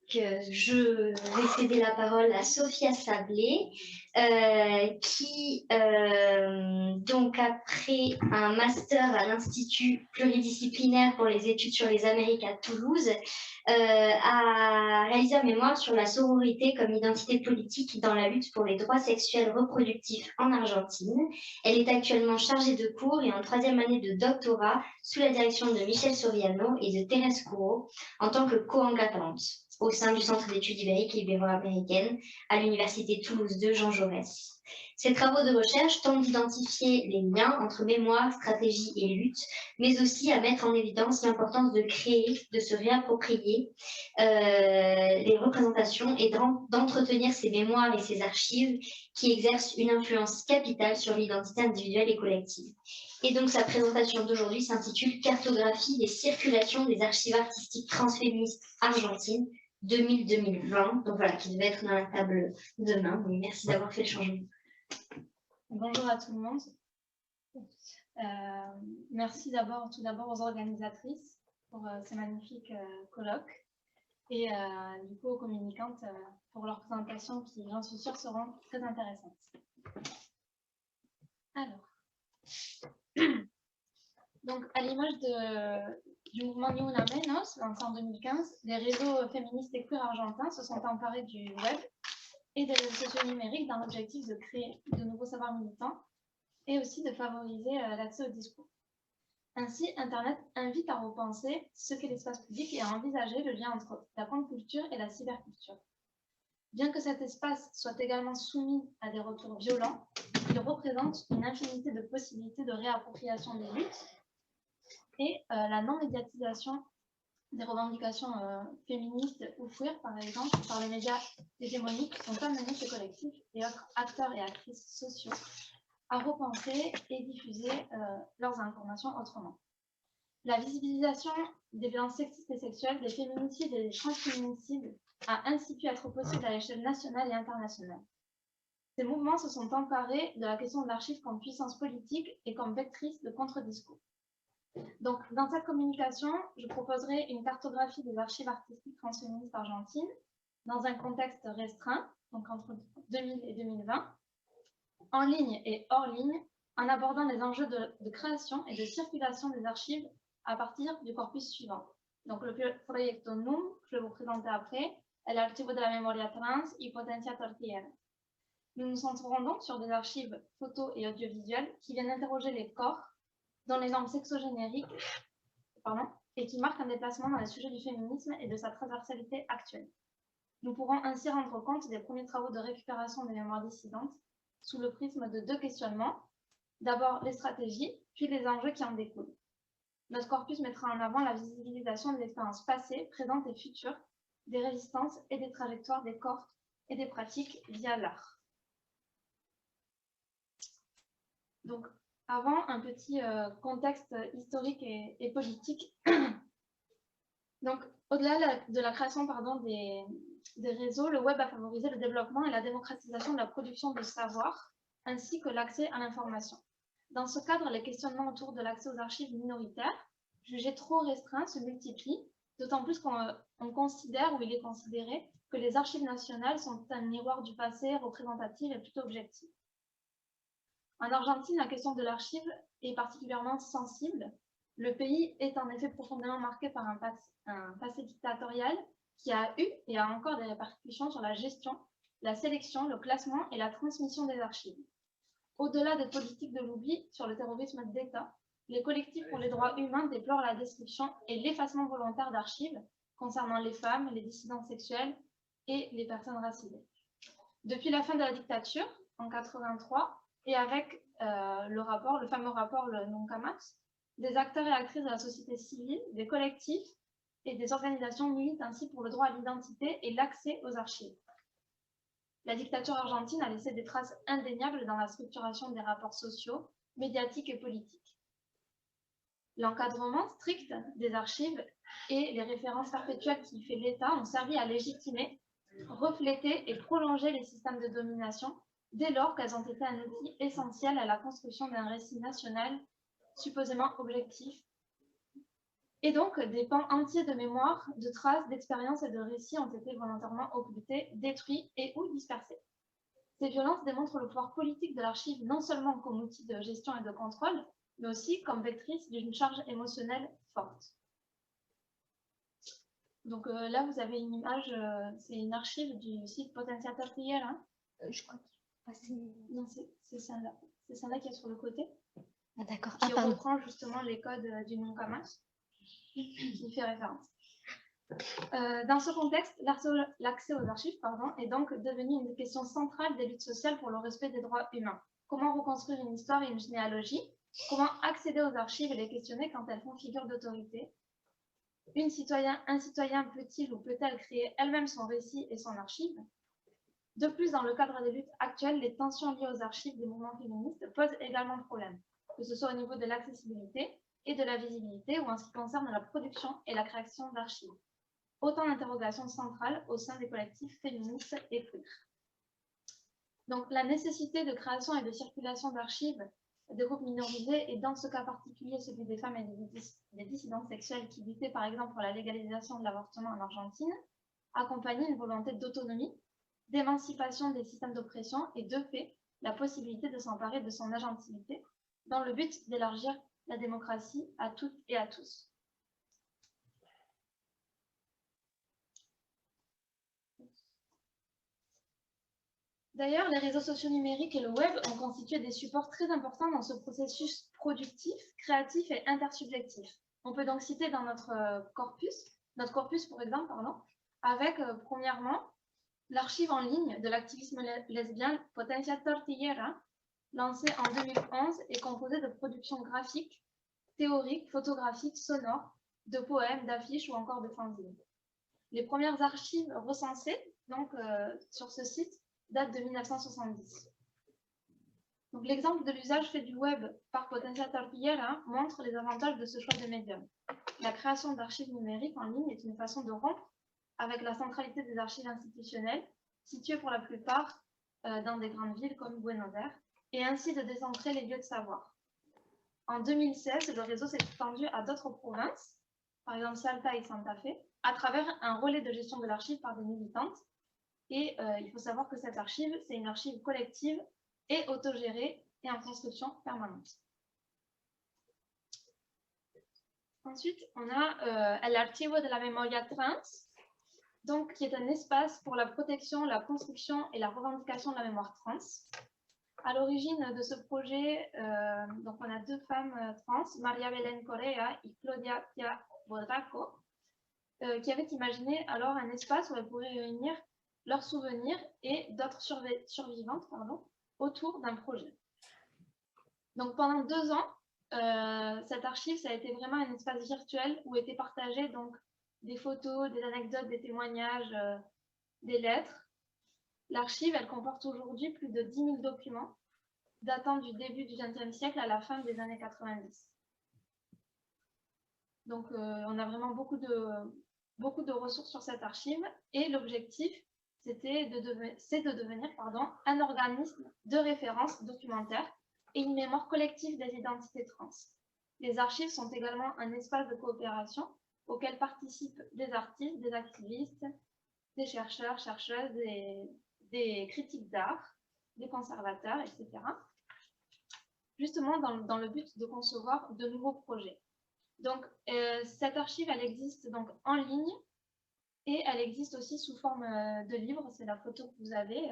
je vais céder la parole à Sophia Sablé, qui, donc après un master à l'Institut pluridisciplinaire pour les études sur les Amériques à Toulouse, a réalisé un mémoire sur la sororité comme identité politique dans la lutte pour les droits sexuels reproductifs en Argentine. Elle est actuellement chargée de cours et en 3e année de doctorat sous la direction de Michel Soriano et de Thérèse Courreau en tant que co-enquêtante au sein du Centre d'études ibériques et ibéro-américaines à l'Université Toulouse 2 Jean Jaurès. Ces travaux de recherche tentent d'identifier les liens entre mémoire, stratégie et lutte, mais aussi à mettre en évidence l'importance de créer, de se réapproprier les représentations et d'entretenir ces mémoires et ces archives qui exercent une influence capitale sur l'identité individuelle et collective. Et donc sa présentation d'aujourd'hui s'intitule « Cartographie des circulations des archives artistiques transféministes argentines 2000-2020 », donc voilà, qui devait être dans la table demain. Donc merci d'avoir fait le changement. Bonjour à tout le monde. Merci tout d'abord aux organisatrices pour ces magnifiques colloques et du coup aux communicantes pour leur présentation qui, j'en suis sûre, seront très intéressantes. Alors, donc à l'image du mouvement Ni Una Menos, lancé en 2015, les réseaux féministes et queer argentins se sont emparés du web et des réseaux sociaux numériques dans l'objectif de créer de nouveaux savoirs militants et aussi de favoriser l'accès au discours. Ainsi, Internet invite à repenser ce qu'est l'espace public et à envisager le lien entre la contre-culture et la cyberculture. Bien que cet espace soit également soumis à des retours violents, il représente une infinité de possibilités de réappropriation des luttes et la non-médiatisation des revendications féministes ou queer, par exemple, par les médias hégémoniques, sont amenés ces collectifs et autres acteurs et actrices sociaux à repenser et diffuser leurs informations autrement. La visibilisation des violences sexistes et sexuelles, des féminicides et des transféminicides a ainsi pu être possible à l'échelle nationale et internationale. Ces mouvements se sont emparés de la question de l'archive comme puissance politique et comme vectrice de contre-discours. Donc, dans cette communication, je proposerai une cartographie des archives artistiques transféministes argentines dans un contexte restreint, donc entre 2000 et 2020, en ligne et hors ligne, en abordant les enjeux de création et de circulation des archives à partir du corpus suivant. Donc, le proyecto NUM, que je vais vous présenter après, est l'Archivo de la Memoria Trans y Potencia Tortillera. Nous nous centrerons donc sur des archives photos et audiovisuelles qui viennent interroger les corps dans les normes sexogénériques et qui marquent un déplacement dans les sujets du féminisme et de sa transversalité actuelle. Nous pourrons ainsi rendre compte des premiers travaux de récupération des mémoires dissidentes sous le prisme de 2 questionnements, d'abord les stratégies, puis les enjeux qui en découlent. Notre corpus mettra en avant la visibilisation des expériences passées, présentes et futures, des résistances et des trajectoires des corps et des pratiques via l'art. Donc, avant, un petit contexte historique et politique. Donc, au-delà de la création des réseaux, le web a favorisé le développement et la démocratisation de la production de savoir, ainsi que l'accès à l'information. Dans ce cadre, les questionnements autour de l'accès aux archives minoritaires, jugés trop restreints, se multiplient, d'autant plus qu'on considère, ou il est considéré, que les archives nationales sont un miroir du passé, représentatif et plutôt objectif. En Argentine, la question de l'archive est particulièrement sensible. Le pays est en effet profondément marqué par un passé dictatorial qui a eu et a encore des répercussions sur la gestion, la sélection, le classement et la transmission des archives. Au-delà des politiques de l'oubli sur le terrorisme d'État, les collectifs pour les droits humains déplorent la destruction et l'effacement volontaire d'archives concernant les femmes, les dissidents sexuels et les personnes racisées. Depuis la fin de la dictature, en 1983, et avec le fameux rapport, le NONCAMAX, des acteurs et actrices de la société civile, des collectifs et des organisations militent ainsi pour le droit à l'identité et l'accès aux archives. La dictature argentine a laissé des traces indéniables dans la structuration des rapports sociaux, médiatiques et politiques. L'encadrement strict des archives et les références perpétuelles qui fait l'État ont servi à légitimer, refléter et prolonger les systèmes de domination dès lors qu'elles ont été un outil essentiel à la construction d'un récit national supposément objectif Et donc, des pans entiers de mémoire, de traces, d'expériences et de récits ont été volontairement occultés, détruits et ou dispersés. Ces violences démontrent le pouvoir politique de l'archive non seulement comme outil de gestion et de contrôle, mais aussi comme vectrice d'une charge émotionnelle forte. Donc là, vous avez une image, c'est une archive du site Potenziator Tier. Hein. Je crois que c'est... Non, c'est celle-là. C'est celle-là qui est sur le côté. Ah, d'accord. Qui reprend justement les codes du Nuncamas, qui fait référence. Dans ce contexte, l'accès aux archives est donc devenu une question centrale des luttes sociales pour le respect des droits humains. Comment reconstruire une histoire et une généalogie? Comment accéder aux archives et les questionner quand elles font figure d'autorité? Un citoyen peut-il ou peut-elle créer elle-même son récit et son archive? De plus, dans le cadre des luttes actuelles, les tensions liées aux archives des mouvements féministes posent également problème, que ce soit au niveau de l'accessibilité et de la visibilité ou en ce qui concerne la production et la création d'archives. Autant d'interrogations centrales au sein des collectifs féministes et queer. Donc, la nécessité de création et de circulation d'archives de groupes minorisés, et dans ce cas particulier celui des femmes et des dissidentes sexuelles qui luttaient par exemple pour la légalisation de l'avortement en Argentine, accompagnait une volonté d'autonomie, d'émancipation des systèmes d'oppression et de fait, la possibilité de s'emparer de son agentivité dans le but d'élargir la démocratie à toutes et à tous. D'ailleurs, les réseaux sociaux numériques et le web ont constitué des supports très importants dans ce processus productif, créatif et intersubjectif. On peut donc citer dans notre corpus pour exemple, avec premièrement l'archive en ligne de l'activisme lesbien Potencia Tortillera, lancée en 2011 et composée de productions graphiques, théoriques, photographiques, sonores, de poèmes, d'affiches ou encore de fanzines. Les premières archives recensées donc, sur ce site date de 1970. Donc, l'exemple de l'usage fait du web par Potencia Tortillera montre les avantages de ce choix de médium. La création d'archives numériques en ligne est une façon de rompre avec la centralité des archives institutionnelles, situées pour la plupart dans des grandes villes comme Buenos Aires, et ainsi de décentrer les lieux de savoir. En 2016, le réseau s'est étendu à d'autres provinces, par exemple Salta et Santa Fe, à travers un relais de gestion de l'archive par des militantes. Et il faut savoir que cette archive, c'est une archive collective et autogérée et en construction permanente. Ensuite, on a l'Archivo de la Memoria Trans, donc, qui est un espace pour la protection, la construction et la revendication de la mémoire trans. À l'origine de ce projet, donc on a deux femmes trans, Maria Belén Correa et Claudia Pia Bodraco, qui avaient imaginé alors un espace où elles pourraient réunir leurs souvenirs et d'autres survivantes autour d'un projet. Donc pendant 2 ans, cette archive, ça a été vraiment un espace virtuel où étaient partagées donc, des photos, des anecdotes, des témoignages, des lettres. L'archive, elle comporte aujourd'hui plus de 10 000 documents datant du début du XXe siècle à la fin des années 90. Donc on a vraiment beaucoup de ressources sur cette archive et l'objectif, c'est de devenir un organisme de référence documentaire et une mémoire collective des identités trans. Les archives sont également un espace de coopération auquel participent des artistes, des activistes, des chercheurs, chercheuses, des critiques d'art, des conservateurs, etc. Justement dans le but de concevoir de nouveaux projets. Donc, cette archive, elle existe donc en ligne et elle existe aussi sous forme de livre. C'est la photo que vous avez.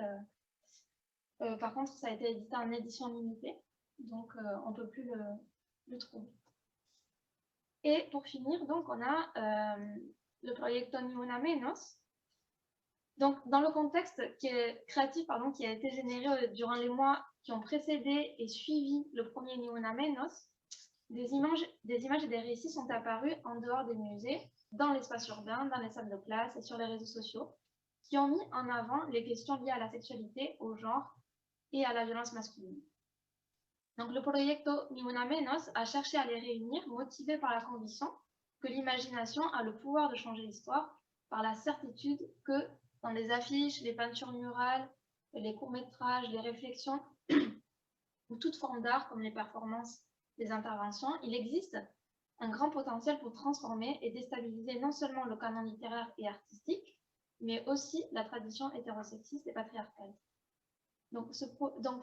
Par contre, ça a été édité en édition limitée, donc on ne peut plus le trouver. Et pour finir, donc, on a le proyecto Ni Una Menos. Donc, dans le contexte créatif qui a été généré durant les mois qui ont précédé et suivi le premier Ni Una Menos, des images et des récits sont apparus en dehors des musées, dans l'espace urbain, dans les salles de classe et sur les réseaux sociaux, qui ont mis en avant les questions liées à la sexualité, au genre et à la violence masculine. Donc le proyecto Ni Una Menos a cherché à les réunir, motivé par la conviction que l'imagination a le pouvoir de changer l'histoire, par la certitude que dans les affiches, les peintures murales, les courts-métrages, les réflexions, ou toute forme d'art comme les performances, les interventions, il existe un grand potentiel pour transformer et déstabiliser non seulement le canon littéraire et artistique, mais aussi la tradition hétérosexiste et patriarcale. Donc,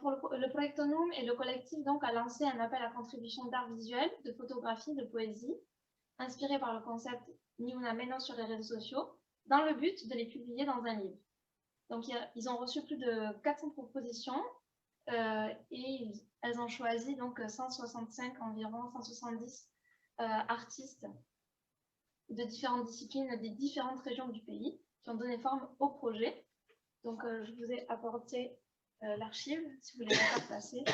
pour le Proiectonum et le collectif donc, a lancé un appel à contribution d'art visuel, de photographie, de poésie, inspiré par le concept Ni Una Menos sur les réseaux sociaux, dans le but de les publier dans un livre. Donc, ils ont reçu plus de 400 propositions et elles ont choisi donc 165 environ, 170 artistes de différentes disciplines des différentes régions du pays qui ont donné forme au projet. Donc, je vous ai apporté l'archive, si vous voulez la faire passer.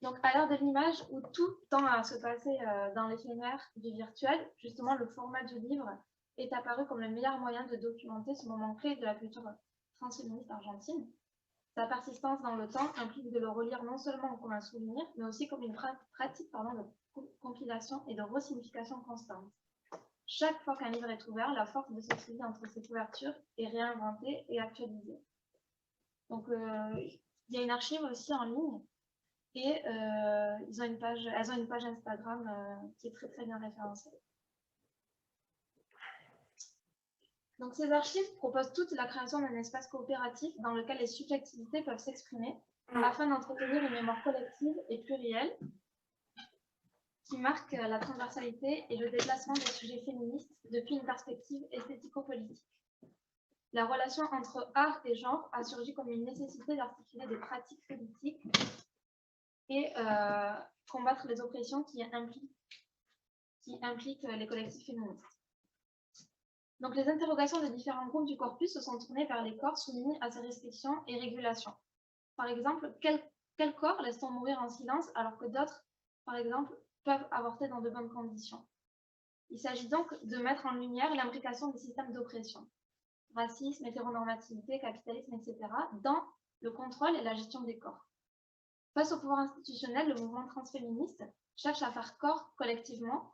Donc, à l'heure de l'image, où tout tend à se passer dans l'éphémère du virtuel, justement, le format du livre est apparu comme le meilleur moyen de documenter ce moment clé de la culture transféministe argentine. Sa persistance dans le temps implique de le relire non seulement comme un souvenir, mais aussi comme une pratique de compilation et de resignification constante. Chaque fois qu'un livre est ouvert, la force de ce suivi entre ses couvertures est réinventée et actualisée. Donc, il y a une archive aussi en ligne et elles ont une page Instagram qui est très très bien référencée. Donc, ces archives proposent toute la création d'un espace coopératif dans lequel les subjectivités peuvent s'exprimer afin d'entretenir une mémoire collective et plurielle qui marque la transversalité et le déplacement des sujets féministes depuis une perspective esthético-politique. La relation entre art et genre a surgi comme une nécessité d'articuler des pratiques politiques et combattre les oppressions qui impliquent les collectifs féministes. Donc, les interrogations des différents groupes du corpus se sont tournées vers les corps soumis à ces restrictions et régulations. Par exemple, quel corps laisse-t-on mourir en silence alors que d'autres, par exemple, peuvent avorter dans de bonnes conditions? Il s'agit donc de mettre en lumière l'imbrication des systèmes d'oppression, racisme, hétéronormativité, capitalisme, etc., dans le contrôle et la gestion des corps. Face au pouvoir institutionnel, le mouvement transféministe cherche à faire corps collectivement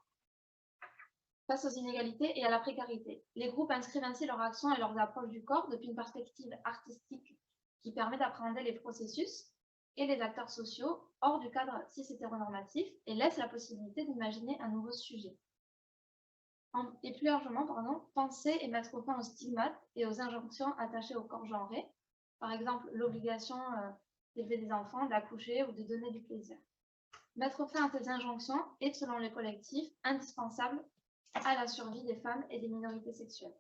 face aux inégalités et à la précarité. Les groupes inscrivent ainsi leur action et leurs approches du corps depuis une perspective artistique qui permet d'appréhender les processus et les acteurs sociaux hors du cadre cis-hétéronormatif et laisse la possibilité d'imaginer un nouveau sujet. Et plus largement, penser et mettre fin aux stigmates et aux injonctions attachées au corps genré, par exemple l'obligation d'élever des enfants, d'accoucher ou de donner du plaisir. Mettre fin à ces injonctions est, selon les collectifs, indispensable à la survie des femmes et des minorités sexuelles.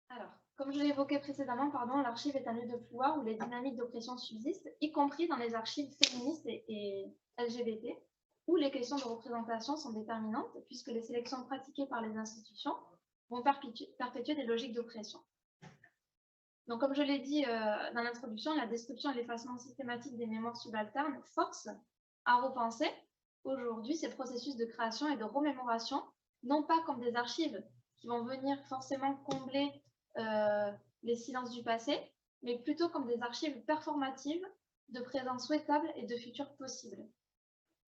Alors, comme je l'ai évoqué précédemment, l'archive est un lieu de pouvoir où les dynamiques d'oppression subsistent, y compris dans les archives féministes et LGBT, où les questions de représentation sont déterminantes, puisque les sélections pratiquées par les institutions vont perpétuer des logiques d'oppression. Donc, comme je l'ai dit dans l'introduction, la destruction et l'effacement systématique des mémoires subalternes forcent à repenser aujourd'hui ces processus de création et de remémoration, non pas comme des archives qui vont venir forcément combler les silences du passé, mais plutôt comme des archives performatives de présent souhaitable et de futur possible.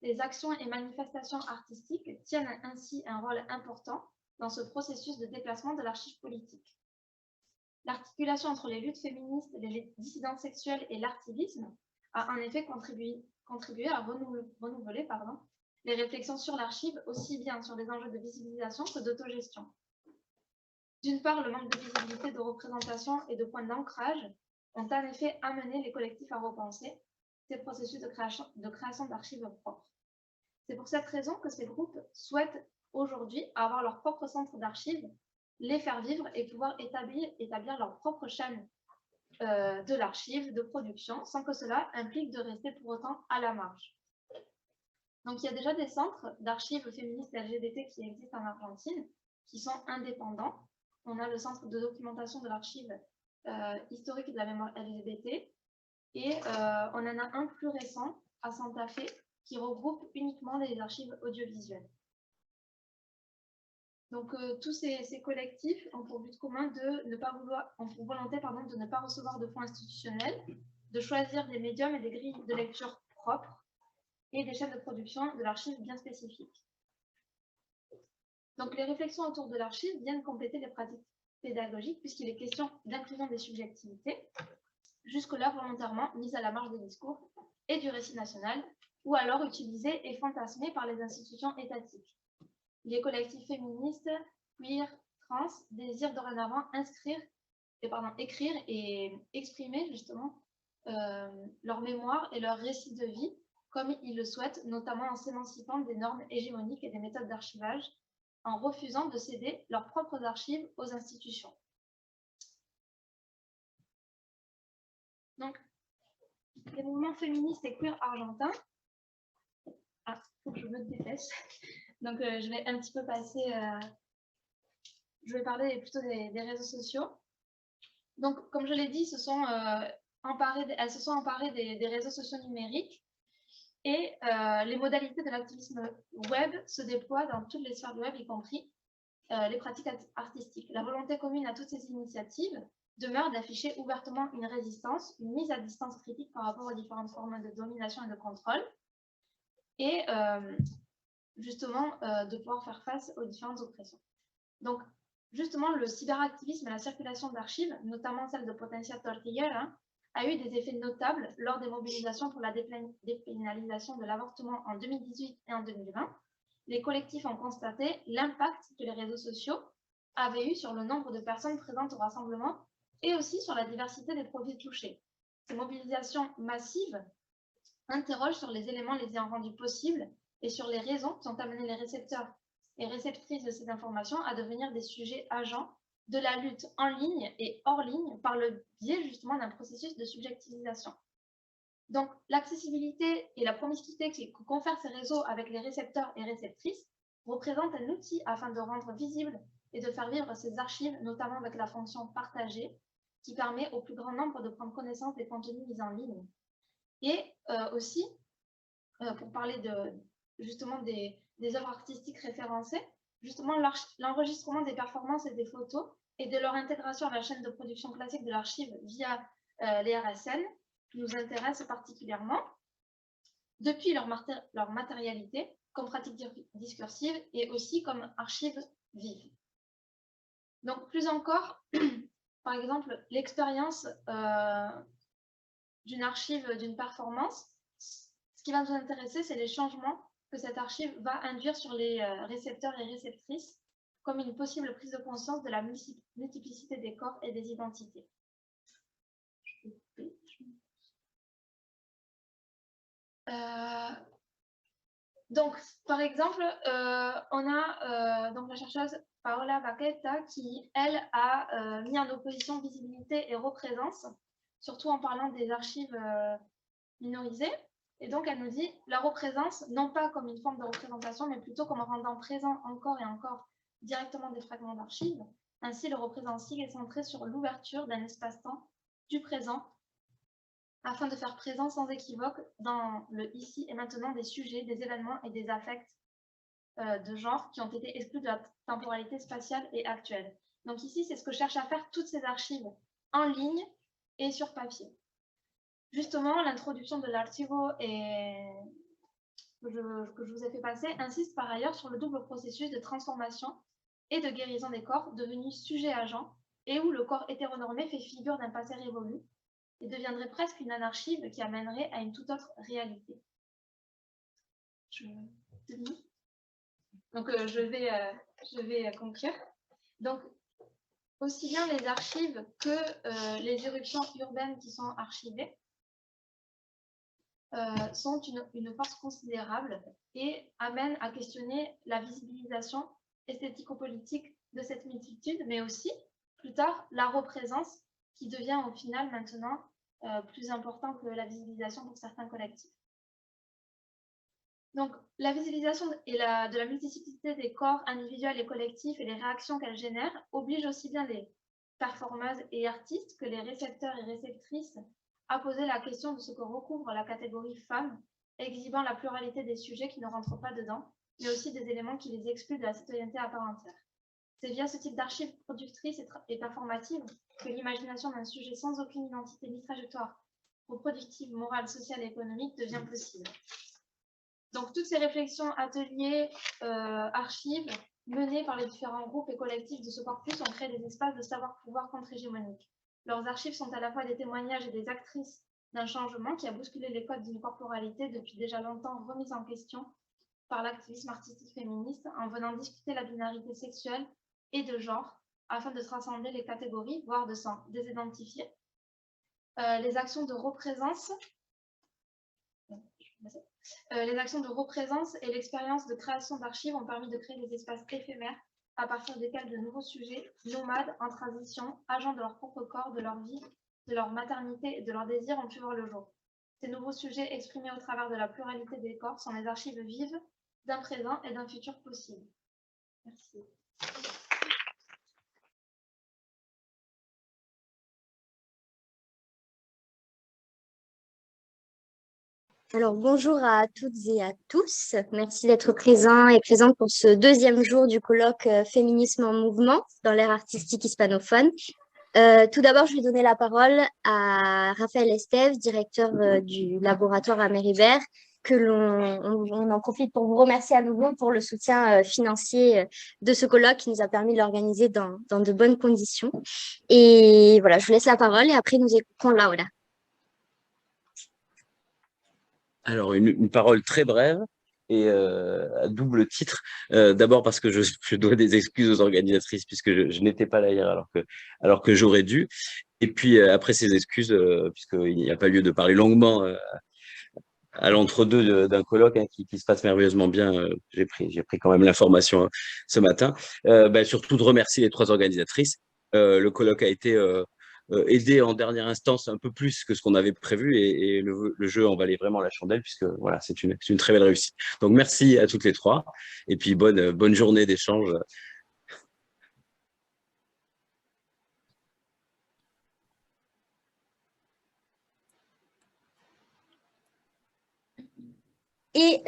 Les actions et manifestations artistiques tiennent ainsi un rôle important dans ce processus de déplacement de l'archive politique. L'articulation entre les luttes féministes, les dissidences sexuelles et l'artivisme a en effet contribué à renouveler les réflexions sur l'archive, aussi bien sur les enjeux de visibilisation que d'autogestion. D'une part, le manque de visibilité, de représentation et de points d'ancrage ont en effet amené les collectifs à repenser ces processus de création d'archives propres. C'est pour cette raison que ces groupes souhaitent aujourd'hui avoir leur propre centre d'archives, les faire vivre et pouvoir établir leur propre chaîne de l'archive, de production, sans que cela implique de rester pour autant à la marge. Donc, il y a déjà des centres d'archives féministes LGBT qui existent en Argentine, qui sont indépendants. On a le centre de documentation de l'archive historique de la mémoire LGBT, et on en a un plus récent à Santa Fe qui regroupe uniquement les archives audiovisuelles. Donc, tous ces collectifs ont pour but commun ont pour volonté de ne pas recevoir de fonds institutionnels, de choisir des médiums et des grilles de lecture propres et des chaînes de production de l'archive bien spécifiques. Donc, les réflexions autour de l'archive viennent compléter les pratiques pédagogique, puisqu'il est question d'inclusion des subjectivités, jusque-là volontairement mises à la marge des discours et du récit national, ou alors utilisées et fantasmées par les institutions étatiques. Les collectifs féministes, queer, trans désirent dorénavant écrire et exprimer justement leur mémoire et leur récit de vie comme ils le souhaitent, notamment en s'émancipant des normes hégémoniques et des méthodes d'archivage, en refusant de céder leurs propres archives aux institutions. Donc, les mouvements féministes et queer argentins. Ah, faut que je me dépêche. Donc, je vais un petit peu passer. Je vais parler plutôt des réseaux sociaux. Donc, comme je l'ai dit, elles se sont emparées des réseaux sociaux numériques et les modalités de l'activisme web se déploient dans toutes les sphères du web, y compris les pratiques artistiques. La volonté commune à toutes ces initiatives demeure d'afficher ouvertement une résistance, une mise à distance critique par rapport aux différentes formes de domination et de contrôle, et justement de pouvoir faire face aux différentes oppressions. Donc, justement, le cyberactivisme et la circulation d'archives, notamment celle de Potencia Tortillera, a eu des effets notables lors des mobilisations pour la dépénalisation de l'avortement en 2018 et en 2020. Les collectifs ont constaté l'impact que les réseaux sociaux avaient eu sur le nombre de personnes présentes au rassemblement et aussi sur la diversité des profils touchés. Ces mobilisations massives interrogent sur les éléments les ayant rendus possibles et sur les raisons qui ont amené les récepteurs et réceptrices de ces informations à devenir des sujets agents de la lutte en ligne et hors ligne par le biais justement d'un processus de subjectivisation. Donc, l'accessibilité et la promiscuité que confèrent ces réseaux avec les récepteurs et réceptrices représentent un outil afin de rendre visible et de faire vivre ces archives, notamment avec la fonction partagée, qui permet au plus grand nombre de prendre connaissance des contenus mis en ligne. Et aussi, pour parler justement des œuvres artistiques référencées, justement l'enregistrement des performances et des photos et de leur intégration à la chaîne de production classique de l'archive via les RSN nous intéresse particulièrement, depuis leur matérialité comme pratique discursive et aussi comme archive vive. Donc plus encore, par exemple, l'expérience d'une archive, d'une performance, ce qui va nous intéresser, c'est les changements que cette archive va induire sur les récepteurs et réceptrices, comme une possible prise de conscience de la multiplicité des corps et des identités. Donc, par exemple, on a donc la chercheuse Paola Vaqueta qui, elle, a mis en opposition visibilité et représence, surtout en parlant des archives minorisées. Et donc, elle nous dit la représence, non pas comme une forme de représentation, mais plutôt comme rendant présent encore et encore directement des fragments d'archives. Ainsi, le représensible est centré sur l'ouverture d'un espace-temps du présent afin de faire présent sans équivoque dans le ici et maintenant des sujets, des événements et des affects de genre qui ont été exclus de la temporalité spatiale et actuelle. Donc ici, c'est ce que cherchent à faire toutes ces archives en ligne et sur papier. Justement, l'introduction de l'archivo que je vous ai fait passer insiste par ailleurs sur le double processus de transformation et de guérison des corps devenus sujets-agents et où le corps hétéronormé fait figure d'un passé révolu et deviendrait presque une anarchive qui amènerait à une toute autre réalité. Donc, je vais conclure. Donc, aussi bien les archives que les éruptions urbaines qui sont archivées sont une force considérable et amènent à questionner la visibilisation esthético-politique de cette multitude, mais aussi, plus tard, la représence qui devient au final maintenant plus important que la visibilisation pour certains collectifs. Donc, la visibilisation de la multiplicité des corps individuels et collectifs et les réactions qu'elle génère oblige aussi bien les performeuses et artistes que les récepteurs et réceptrices à poser la question de ce que recouvre la catégorie femme, exhibant la pluralité des sujets qui ne rentrent pas dedans, mais aussi des éléments qui les excluent de la citoyenneté à part entière. C'est via ce type d'archives productrices et performatives que l'imagination d'un sujet sans aucune identité ni trajectoire reproductive, morale, sociale et économique devient possible. Donc, toutes ces réflexions, ateliers, archives menés par les différents groupes et collectifs de ce corpus ont créé des espaces de savoir-pouvoir contre-hégémoniques. Leurs archives sont à la fois des témoignages et des actrices d'un changement qui a bousculé les codes d'une corporalité depuis déjà longtemps remise en question par l'activisme artistique féministe en venant discuter la binarité sexuelle et de genre afin de transcender les catégories, voire de s'en désidentifier. Les actions de représence et l'expérience de création d'archives ont permis de créer des espaces éphémères à partir desquels de nouveaux sujets, nomades, en transition, agents de leur propre corps, de leur vie, de leur maternité et de leurs désirs ont pu voir le jour. Ces nouveaux sujets exprimés au travers de la pluralité des corps sont les archives vives d'un présent et d'un futur possible. Merci. Alors, bonjour à toutes et à tous. Merci d'être présents et présentes pour ce deuxième jour du colloque Féminisme en mouvement dans l'ère artistique hispanophone. Tout d'abord, je vais donner la parole à Raphaël Estève, directeur du laboratoire à Méribert, que on en profite pour vous remercier à nouveau pour le soutien financier de ce colloque qui nous a permis de l'organiser dans de bonnes conditions. Et voilà, je vous laisse la parole et après nous écouterons Laura. Alors, une parole très brève et à double titre. D'abord parce que je dois des excuses aux organisatrices puisque je n'étais pas là hier alors que j'aurais dû. Et puis après ces excuses, puisqu'il n'y a pas lieu de parler longuement à l'entre-deux d'un colloque qui se passe merveilleusement bien, j'ai pris quand même l'information ce matin. Surtout de remercier les trois organisatrices. Le colloque a été aidé en dernière instance un peu plus que ce qu'on avait prévu et le jeu en valait vraiment la chandelle puisque voilà, c'est une très belle réussite. Donc merci à toutes les trois et puis bonne journée d'échange. Et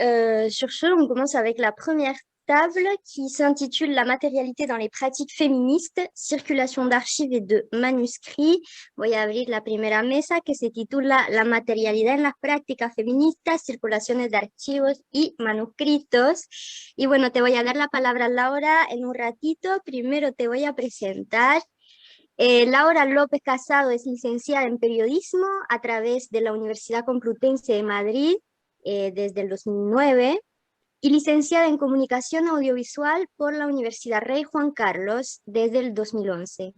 sur ce, on commence avec la première table qui s'intitule La matérialité dans les pratiques féministes, circulation d'archives et de manuscrits. Voy a abrir la primera mesa que se titula La materialidad en las prácticas feministas, circulaciones de archivos y manuscritos. Y bueno, te voy a dar la palabra, Laura, en un ratito. Primero te voy a presentar. Laura López Casado es licenciada en periodismo a través de la Universidad Complutense de Madrid desde el 2009 y licenciada en Comunicación Audiovisual por la Universidad Rey Juan Carlos desde el 2011.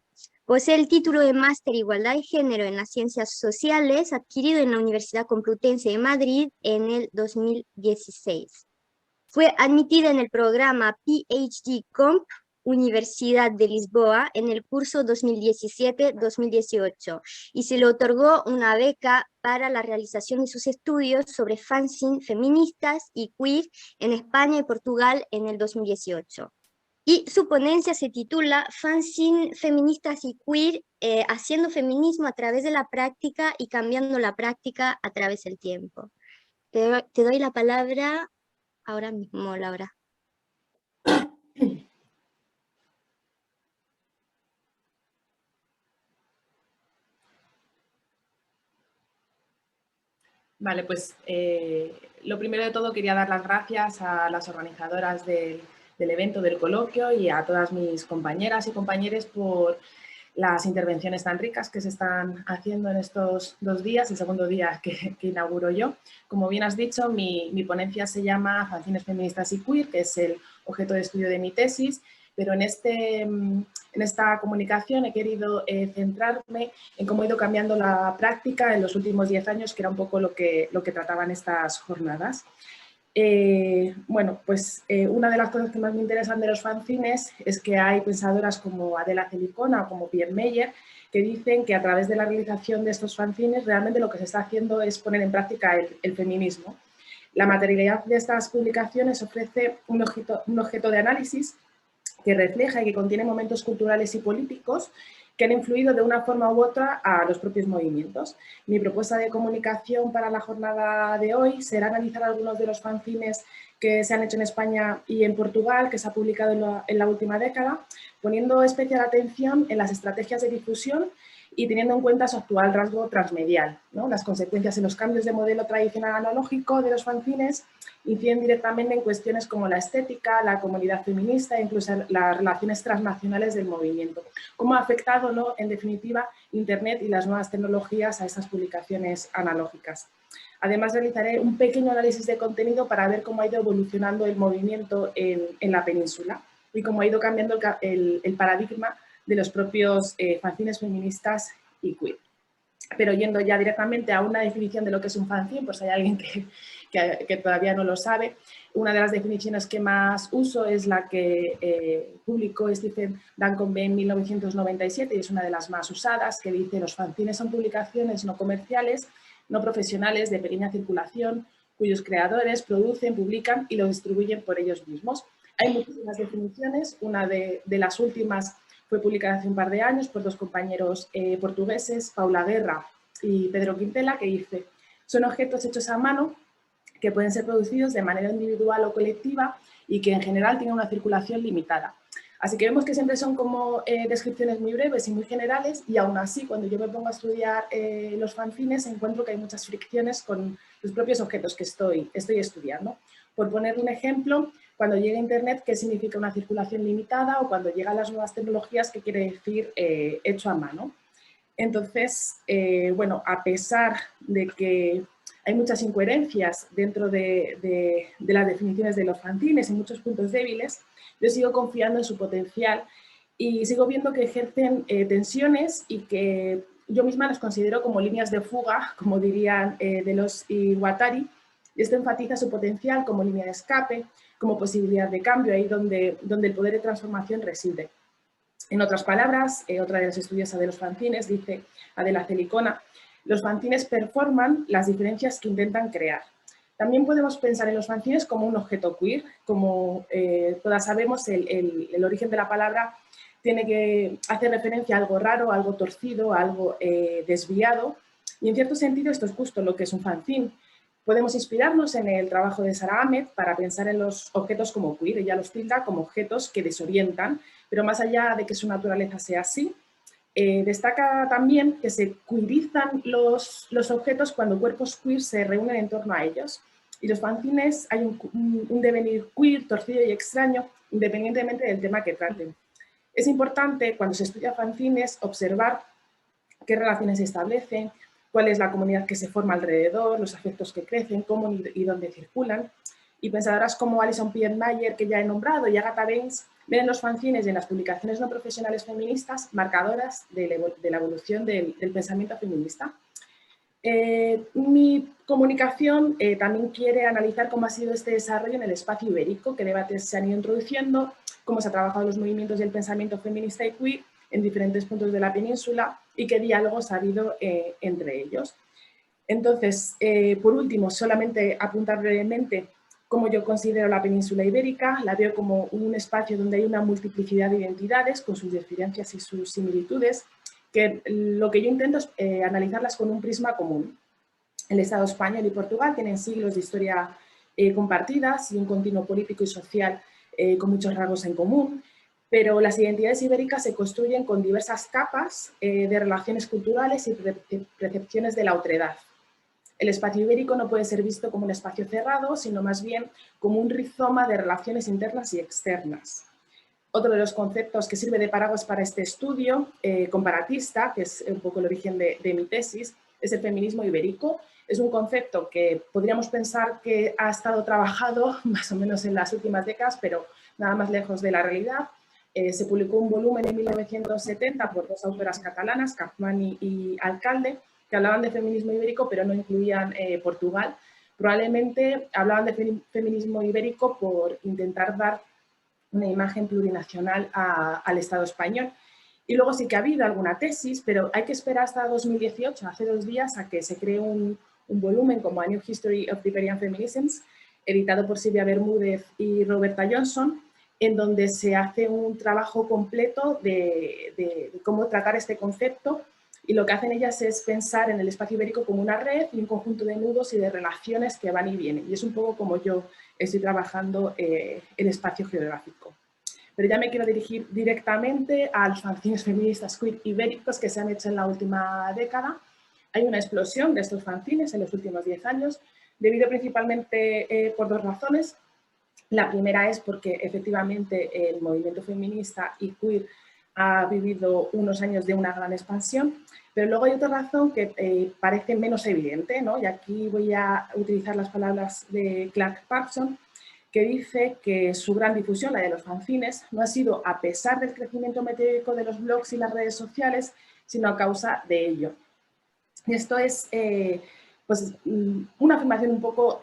Posee el título de Máster Igualdad y Género en las Ciencias Sociales adquirido en la Universidad Complutense de Madrid en el 2016. Fue admitida en el programa PhD Comp Universidad de Lisboa en el curso 2017-2018 y se le otorgó una beca para la realización de sus estudios sobre fanzine feministas y queer en España y Portugal en el 2018. Y su ponencia se titula Fanzine feministas y queer, haciendo feminismo a través de la práctica y cambiando la práctica a través del tiempo. Te doy la palabra ahora mismo, Laura. Vale, pues lo primero de todo quería dar las gracias a las organizadoras del evento, del coloquio y a todas mis compañeras y compañeros por las intervenciones tan ricas que se están haciendo en estos 2 días, el segundo día que inauguro yo. Como bien has dicho, mi ponencia se llama Fanzines feministas y queer, que es el objeto de estudio de mi tesis, pero en esta comunicación he querido centrarme en cómo ha ido cambiando la práctica en los últimos 10 años, que era un poco lo que trataban estas jornadas. Bueno, pues una de las cosas que más me interesan de los fanzines es que hay pensadoras como Adela Celicona o como Pierre Meyer que dicen que a través de la realización de estos fanzines realmente lo que se está haciendo es poner en práctica el feminismo. La materialidad de estas publicaciones ofrece un objeto de análisis que refleja y que contiene momentos culturales y políticos que han influido de una forma u otra a los propios movimientos. Mi propuesta de comunicación para la jornada de hoy será analizar algunos de los fanzines que se han hecho en España y en Portugal, que se ha publicado en la última década, poniendo especial atención en las estrategias de difusión y teniendo en cuenta su actual rasgo transmedial, ¿no? Las consecuencias en los cambios de modelo tradicional analógico de los fanzines inciden directamente en cuestiones como la estética, la comunidad feminista e incluso las relaciones transnacionales del movimiento. ¿Cómo ha afectado, ¿no?, en definitiva, Internet y las nuevas tecnologías a estas publicaciones analógicas? Además, realizaré un pequeño análisis de contenido para ver cómo ha ido evolucionando el movimiento en la península y cómo ha ido cambiando el paradigma de los propios fanzines feministas y queer. Pero yendo ya directamente a una definición de lo que es un fanzine, pues hay alguien que todavía no lo sabe. Una de las definiciones que más uso es la que publicó Stephen Duncombe en 1997 y es una de las más usadas, que dice: los fanzines son publicaciones no comerciales, no profesionales, de pequeña circulación, cuyos creadores producen, publican y lo distribuyen por ellos mismos. Hay muchísimas definiciones, una de las últimas fue publicada hace un par de años por dos compañeros portugueses, Paula Guerra y Pedro Quintela, que dice: son objetos hechos a mano que pueden ser producidos de manera individual o colectiva y que en general tienen una circulación limitada. Así que vemos que siempre son como descripciones muy breves y muy generales, y aún así, cuando yo me pongo a estudiar los fanzines, encuentro que hay muchas fricciones con los propios objetos que estoy estudiando. Por poner un ejemplo, cuando llega Internet, ¿qué significa una circulación limitada? O cuando llegan las nuevas tecnologías, ¿qué quiere decir hecho a mano? Entonces, bueno, a pesar de que hay muchas incoherencias dentro de las definiciones de los fanzines y muchos puntos débiles, yo sigo confiando en su potencial y sigo viendo que ejercen tensiones y que yo misma las considero como líneas de fuga, como dirían Deleuze y Guattari, y esto enfatiza su potencial como línea de escape, como posibilidad de cambio, ahí donde el poder de transformación reside. En otras palabras, otra de las estudiosas de los fanzines dice, Adela Celicona: los fanzines performan las diferencias que intentan crear. También podemos pensar en los fanzines como un objeto queer, como todas sabemos, el origen de la palabra tiene que hacer referencia a algo raro, a algo torcido, a algo desviado, y en cierto sentido esto es justo lo que es un fanzine. Podemos inspirarnos en el trabajo de Sara Ahmed para pensar en los objetos como queer. Ella los tilda como objetos que desorientan, pero más allá de que su naturaleza sea así, destaca también que se queerizan los objetos cuando cuerpos queer se reúnen en torno a ellos. Y los fanzines hay un devenir queer, torcido y extraño, independientemente del tema que traten. Es importante, cuando se estudia fanzines, observar qué relaciones se establecen, cuál es la comunidad que se forma alrededor, los afectos que crecen, cómo y dónde circulan. Y pensadoras como Alison Pierre-Mayer, que ya he nombrado, y Agatha Baines, ven en los fanzines y en las publicaciones no profesionales feministas marcadoras de la evolución del pensamiento feminista. Mi comunicación también quiere analizar cómo ha sido este desarrollo en el espacio ibérico, qué debates se han ido introduciendo, cómo se ha trabajado los movimientos y el pensamiento feminista y queer en diferentes puntos de la península y qué diálogos ha habido entre ellos. Entonces, por último, solamente apuntar brevemente cómo yo considero la península ibérica. La veo como un espacio donde hay una multiplicidad de identidades con sus diferencias y sus similitudes, que lo que yo intento es analizarlas con un prisma común. El Estado español y Portugal tienen siglos de historia compartidas y un continuo político y social con muchos rasgos en común, pero las identidades ibéricas se construyen con diversas capas de relaciones culturales y percepciones de la otredad. El espacio ibérico no puede ser visto como un espacio cerrado, sino más bien como un rizoma de relaciones internas y externas. Otro de los conceptos que sirve de paraguas para este estudio comparatista, que es un poco el origen de mi tesis, es el feminismo ibérico. Es un concepto que podríamos pensar que ha estado trabajado más o menos en las últimas décadas, pero nada más lejos de la realidad. Se publicó un volumen en 1970 por dos autoras catalanas, Kaufmann y Alcalde, que hablaban de feminismo ibérico, pero no incluían Portugal. Probablemente hablaban de feminismo ibérico por intentar dar una imagen plurinacional al Estado español. Y luego sí que ha habido alguna tesis, pero hay que esperar hasta 2018, hace 2 días, a que se cree un volumen como A New History of Iberian Feminisms, editado por Silvia Bermúdez y Roberta Johnson, en donde se hace un trabajo completo de cómo tratar este concepto, y lo que hacen ellas es pensar en el espacio ibérico como una red y un conjunto de nudos y de relaciones que van y vienen. Y es un poco como yo estoy trabajando el espacio geográfico. pero ya me quiero dirigir directamente a los fanzines feministas queer ibéricos que se han hecho en la última década. Hay una explosión de estos fanzines en los últimos 10 años, debido principalmente por dos razones. La primera es porque efectivamente el movimiento feminista y queer ha vivido unos años de una gran expansión, pero luego hay otra razón que parece menos evidente, ¿no? Y aquí voy a utilizar las palabras de Clark Parson, que dice que su gran difusión, la de los fanzines, no ha sido a pesar del crecimiento meteórico de los blogs y las redes sociales, sino a causa de ello. Y esto es pues, una afirmación un poco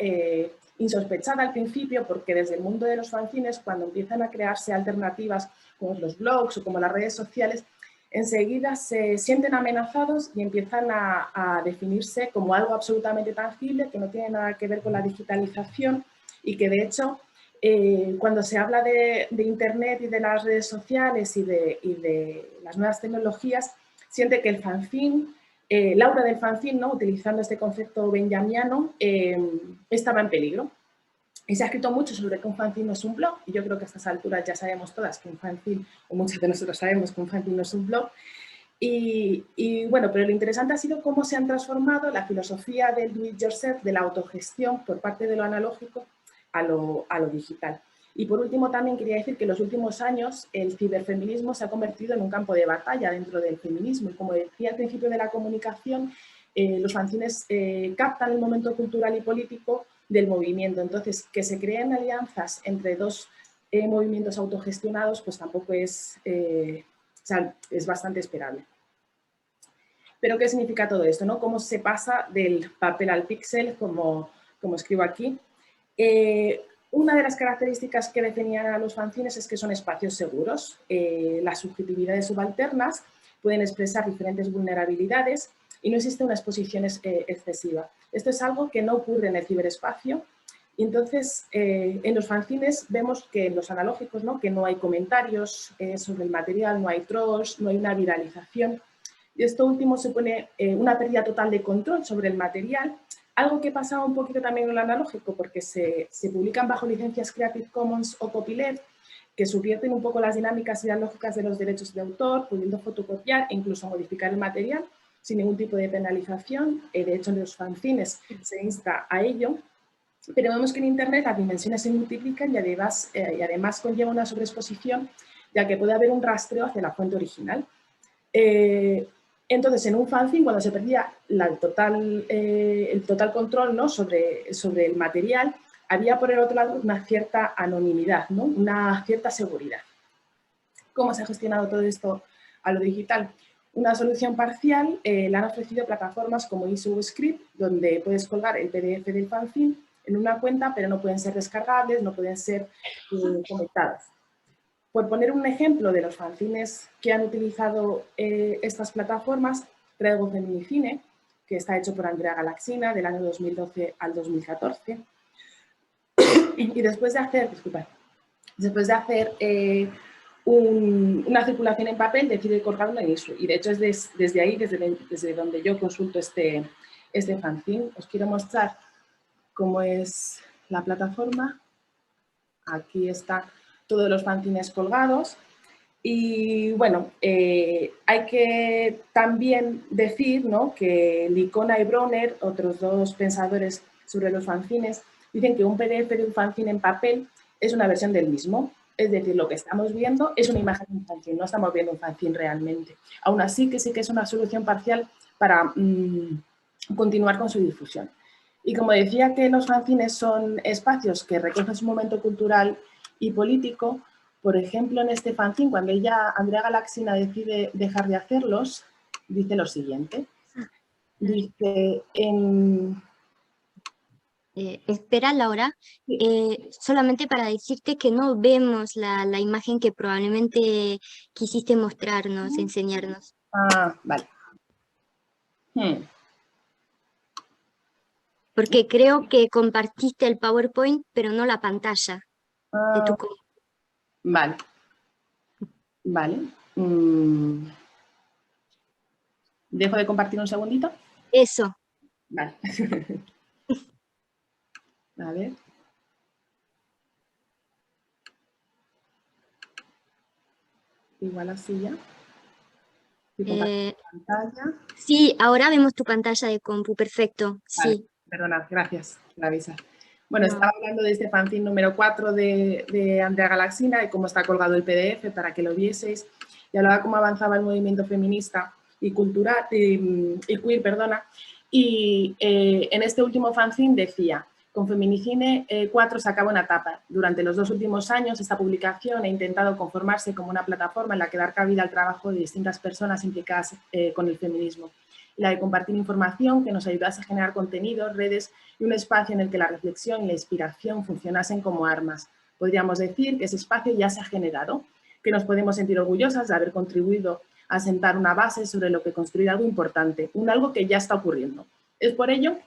insospechada al principio, porque desde el mundo de los fanzines, cuando empiezan a crearse alternativas como los blogs o como las redes sociales, enseguida se sienten amenazados y empiezan a definirse como algo absolutamente tangible, que no tiene nada que ver con la digitalización y que de hecho cuando se habla de Internet y de las redes sociales y de las nuevas tecnologías, siente que el fanzine, Laura del fanzine, ¿no? Utilizando este concepto benjamiano, estaba en peligro. Y se ha escrito mucho sobre que un fanzine no es un blog, y yo creo que a estas alturas ya sabemos todas que un fanzine, o muchos de nosotros sabemos que un fanzine no es un blog. Y bueno, pero lo interesante ha sido cómo se han transformado la filosofía del do it yourself, de la autogestión por parte de lo analógico a lo digital. Y por último también quería decir que en los últimos años el ciberfeminismo se ha convertido en un campo de batalla dentro del feminismo. Y como decía al principio de la comunicación, los fanzines captan el momento cultural y político del movimiento. Entonces, que se creen alianzas entre dos movimientos autogestionados, pues tampoco es, o sea, es bastante esperable. Pero, ¿qué significa todo esto, ¿no? ¿Cómo se pasa del papel al píxel, como escribo aquí? Una de las características que definían a los fanzines es que son espacios seguros. Las subjetividades subalternas pueden expresar diferentes vulnerabilidades y no existe una exposición excesiva. Esto es algo que no ocurre en el ciberespacio. Y entonces, en los fanzines vemos que en los analógicos, ¿no? Que no hay comentarios sobre el material, no hay trolls, no hay una viralización. Y esto último supone una pérdida total de control sobre el material, algo que pasaba un poquito también en el analógico, porque se publican bajo licencias Creative Commons o Copyleft, que subvierten un poco las dinámicas y las lógicas de los derechos de autor, pudiendo fotocopiar e incluso modificar el material sin ningún tipo de penalización. De hecho, en los fanzines se insta a ello. Pero vemos que en Internet las dimensiones se multiplican y además conlleva una sobreexposición, ya que puede haber un rastreo hacia la fuente original. Entonces, en un fanzine, cuando se perdía el total control, ¿no? sobre el material, había por el otro lado una cierta anonimidad, ¿no? Una cierta seguridad. ¿Cómo se ha gestionado todo esto a lo digital? Una solución parcial la han ofrecido plataformas como EasyScript, donde puedes colgar el PDF del fanzine en una cuenta, pero no pueden ser descargables, no pueden ser conectados. Por poner un ejemplo de los fanzines que han utilizado estas plataformas, traigo Feminicine, que está hecho por Andrea Galaxina del año 2012 al 2014. Y después de hacer una circulación en papel, decide colgarlo en ISO. Y de hecho es desde ahí, desde donde yo consulto este fanzine. Os quiero mostrar cómo es la plataforma. Aquí está todos los fanzines colgados. Y bueno, hay que también decir, ¿no? Que Licona y Bronner, otros dos pensadores sobre los fanzines, dicen que un PDF de un fanzine en papel es una versión del mismo. Es decir, lo que estamos viendo es una imagen de un fanzine, no estamos viendo un fanzine realmente. Aún así, que sí que es una solución parcial para continuar con su difusión. Y como decía que los fanzines son espacios que recogen su momento cultural y político, por ejemplo, en este fanzine, cuando Andrea Galaxina decide dejar de hacerlos, dice lo siguiente. Dice espera, Laura, solamente para decirte que no vemos la imagen que probablemente quisiste mostrarnos, enseñarnos. Ah, vale. Porque creo que compartiste el PowerPoint, pero no la pantalla de tu computadora. Vale. Vale. ¿Dejo de compartir un segundito? Eso. Vale. A ver. igual así ya. Y compartir pantalla. Sí, ahora vemos tu pantalla de compu, perfecto, sí. Vale, perdonad, gracias, la avisa. Bueno, No. estaba hablando de este fanzine número 4 de Andrea Galaxina y cómo está colgado el PDF para que lo vieseis. Y hablaba cómo avanzaba el movimiento feminista y cultural y queer, perdona. Y en este último fanzine decía: con Feminicine 4 se acaba una etapa. Durante los 2 últimos años, esta publicación ha intentado conformarse como una plataforma en la que dar cabida al trabajo de distintas personas implicadas con el feminismo. La de compartir información que nos ayudase a generar contenidos, redes y un espacio en el que la reflexión y la inspiración funcionasen como armas. Podríamos decir que ese espacio ya se ha generado, que nos podemos sentir orgullosas de haber contribuido a sentar una base sobre lo que construir algo importante, algo que ya está ocurriendo. Es por ello,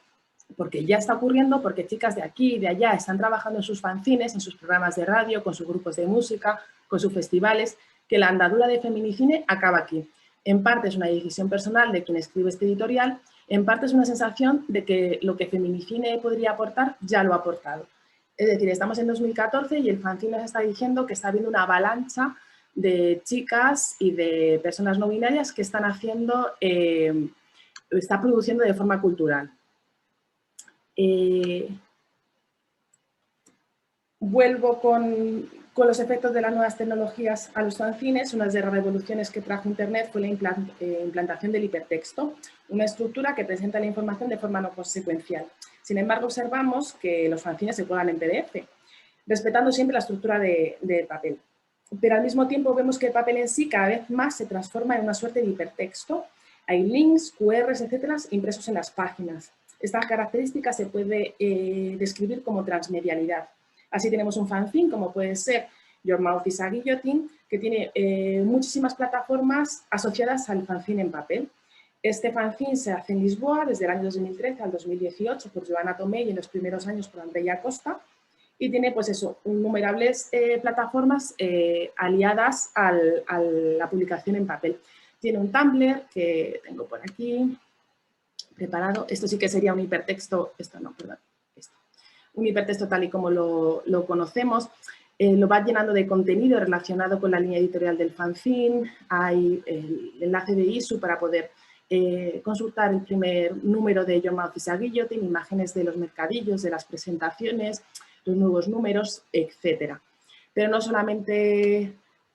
porque ya está ocurriendo, porque chicas de aquí y de allá están trabajando en sus fanzines, en sus programas de radio, con sus grupos de música, con sus festivales, que la andadura de Feminicine acaba aquí. En parte es una decisión personal de quien escribe este editorial, en parte es una sensación de que lo que Feminicine podría aportar ya lo ha aportado. Es decir, estamos en 2014 y el fanzine nos está diciendo que está habiendo una avalancha de chicas y de personas no binarias que están haciendo, está produciendo de forma cultural. Vuelvo con los efectos de las nuevas tecnologías a los fanzines. Una de las revoluciones que trajo Internet fue la implantación del hipertexto, una estructura que presenta la información de forma no consecuencial. Sin embargo, observamos que los fanzines se cuelgan en PDF, respetando siempre la estructura de papel. Pero al mismo tiempo vemos que el papel en sí cada vez más se transforma en una suerte de hipertexto. Hay links, QRs, etcétera, impresos en las páginas. Esta característica se puede describir como transmedialidad. Así tenemos un fanzine, como puede ser Your Mouth is a Guillotine, que tiene muchísimas plataformas asociadas al fanzine en papel. Este fanzine se hace en Lisboa desde el año 2013 al 2018 por Joana Tomé y en los primeros años por Andrea Costa. Y tiene, pues eso, innumerables plataformas aliadas a la publicación en papel. Tiene un Tumblr que tengo por aquí preparado. Esto sí que sería un hipertexto, esto no, perdón. Un hipertexto tal y como lo conocemos, lo va llenando de contenido relacionado con la línea editorial del fanzine, hay el enlace de ISU para poder consultar el primer número de Your Mouth is a Guillotine, imágenes de los mercadillos, de las presentaciones, los nuevos números, etc. Pero no solamente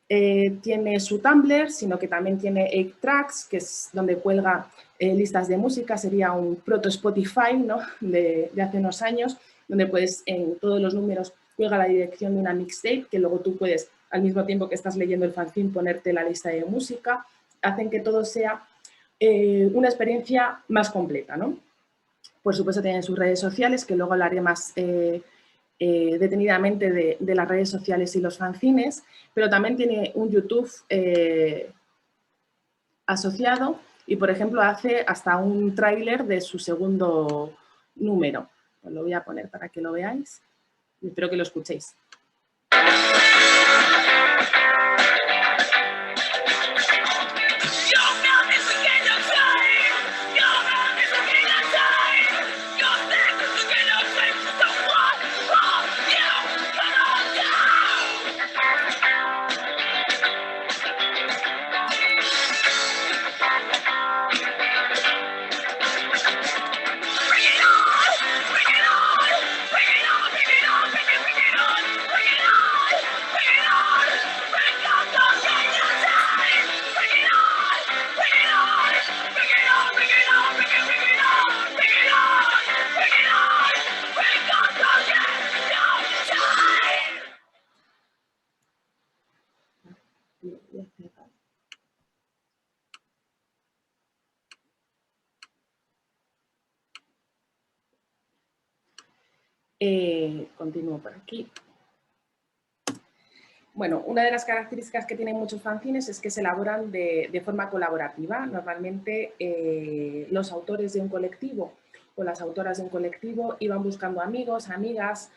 tiene su Tumblr, sino que también tiene 8Tracks, que es donde cuelga listas de música, sería un proto Spotify, ¿no? de hace unos años, donde puedes en todos los números cuelga la dirección de una mixtape que luego tú puedes, al mismo tiempo que estás leyendo el fanzine, ponerte la lista de música. Hacen que todo sea una experiencia más completa, ¿no? Por supuesto tienen sus redes sociales, que luego hablaré más detenidamente de las redes sociales y los fanzines, pero también tiene un YouTube asociado y, por ejemplo, hace hasta un tráiler de su segundo número. Os lo voy a poner para que lo veáis y espero que lo escuchéis. Continúo por aquí. Bueno, una de las características que tienen muchos fanzines es que se elaboran de forma colaborativa. Normalmente los autores de un colectivo o las autoras de un colectivo iban buscando amigos, amigas,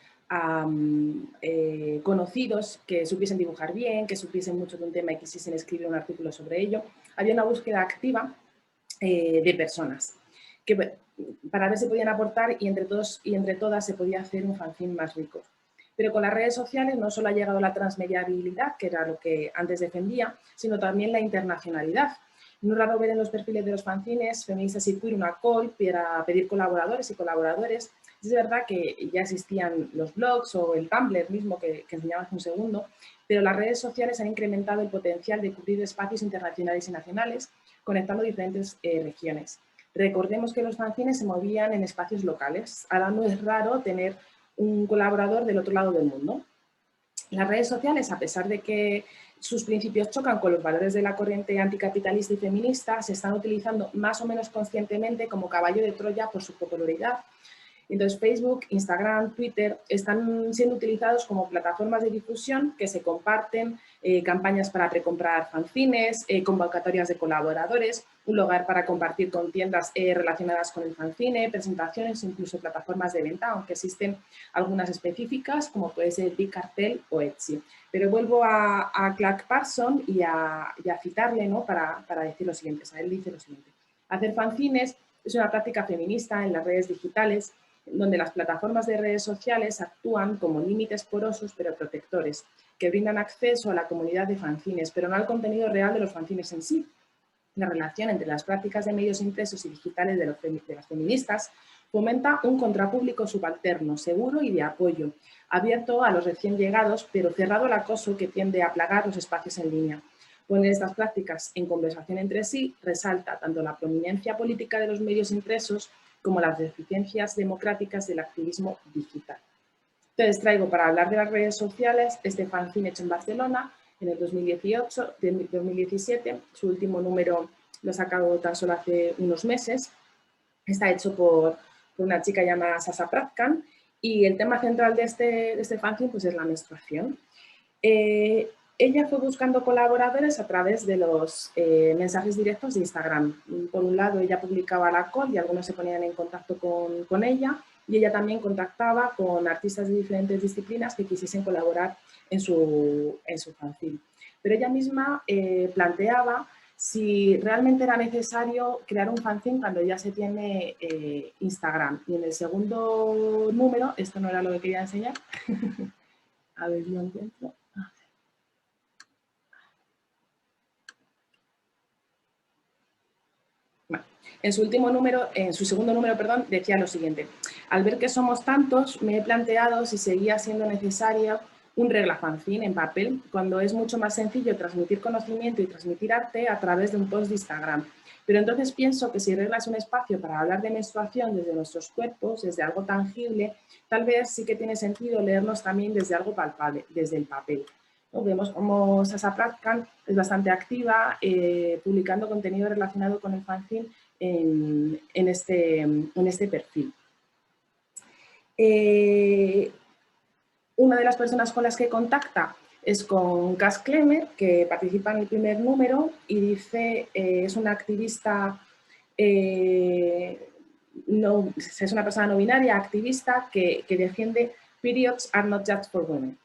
conocidos que supiesen dibujar bien, que supiesen mucho de un tema y quisiesen escribir un artículo sobre ello. Había una búsqueda activa de personas que para ver si podían aportar y entre todos y entre todas se podía hacer un fanzine más rico. Pero con las redes sociales no solo ha llegado la transmediabilidad, que era lo que antes defendía, sino también la internacionalidad. No es raro ver en los perfiles de los fanzines feministas y queer una call para pedir colaboradores y colaboradores. Es verdad que ya existían los blogs o el Tumblr mismo que enseñaba hace un segundo, pero las redes sociales han incrementado el potencial de cubrir espacios internacionales y nacionales, conectando diferentes regiones. Recordemos que los fanzines se movían en espacios locales. Ahora no es raro tener un colaborador del otro lado del mundo. Las redes sociales, a pesar de que sus principios chocan con los valores de la corriente anticapitalista y feminista, se están utilizando más o menos conscientemente como caballo de Troya por su popularidad. Entonces, Facebook, Instagram, Twitter están siendo utilizados como plataformas de difusión que se comparten, campañas para precomprar fanzines, convocatorias de colaboradores, un lugar para compartir con tiendas relacionadas con el fanzine, presentaciones, incluso plataformas de venta, aunque existen algunas específicas como puede ser Big Cartel o Etsy. Pero vuelvo a Clark Parson y a citarle, ¿no? para decir lo siguiente. O sea, él dice lo siguiente: hacer fanzines es una práctica feminista en las redes digitales, donde las plataformas de redes sociales actúan como límites porosos pero protectores, que brindan acceso a la comunidad de fanzines, pero no al contenido real de los fanzines en sí. La relación entre las prácticas de medios impresos y digitales de las feministas fomenta un contrapúblico subalterno, seguro y de apoyo, abierto a los recién llegados, pero cerrado al acoso que tiende a plagar los espacios en línea. Poner estas prácticas en conversación entre sí resalta tanto la prominencia política de los medios impresos como las deficiencias democráticas del activismo digital. Entonces traigo para hablar de las redes sociales este fanzine hecho en Barcelona en el 2017. Su último número lo he sacado tan solo hace unos meses. Está hecho por una chica llamada Sasa Pratkan y el tema central de este fanzine pues, es la menstruación. Ella fue buscando colaboradores a través de los mensajes directos de Instagram. Por un lado, ella publicaba la call y algunos se ponían en contacto con ella, y ella también contactaba con artistas de diferentes disciplinas que quisiesen colaborar en su fanzine. Pero ella misma planteaba si realmente era necesario crear un fanzine cuando ya se tiene Instagram. Y en el segundo número, esto no era lo que quería enseñar, a ver, no encuentro. En su segundo número, decía lo siguiente: al ver que somos tantos, me he planteado si seguía siendo necesaria un regla fanzine en papel, cuando es mucho más sencillo transmitir conocimiento y transmitir arte a través de un post de Instagram. Pero entonces pienso que si regla es un espacio para hablar de menstruación desde nuestros cuerpos, desde algo tangible, tal vez sí que tiene sentido leernos también desde algo palpable, desde el papel. ¿No? Vemos como Sasa Pratkan es bastante activa, publicando contenido relacionado con el fanzine en este perfil. Una de las personas con las que contacta es con Cass Clemer, que participa en el primer número y dice, es una activista, es una persona no binaria, activista, que defiende "Periods are not just for women".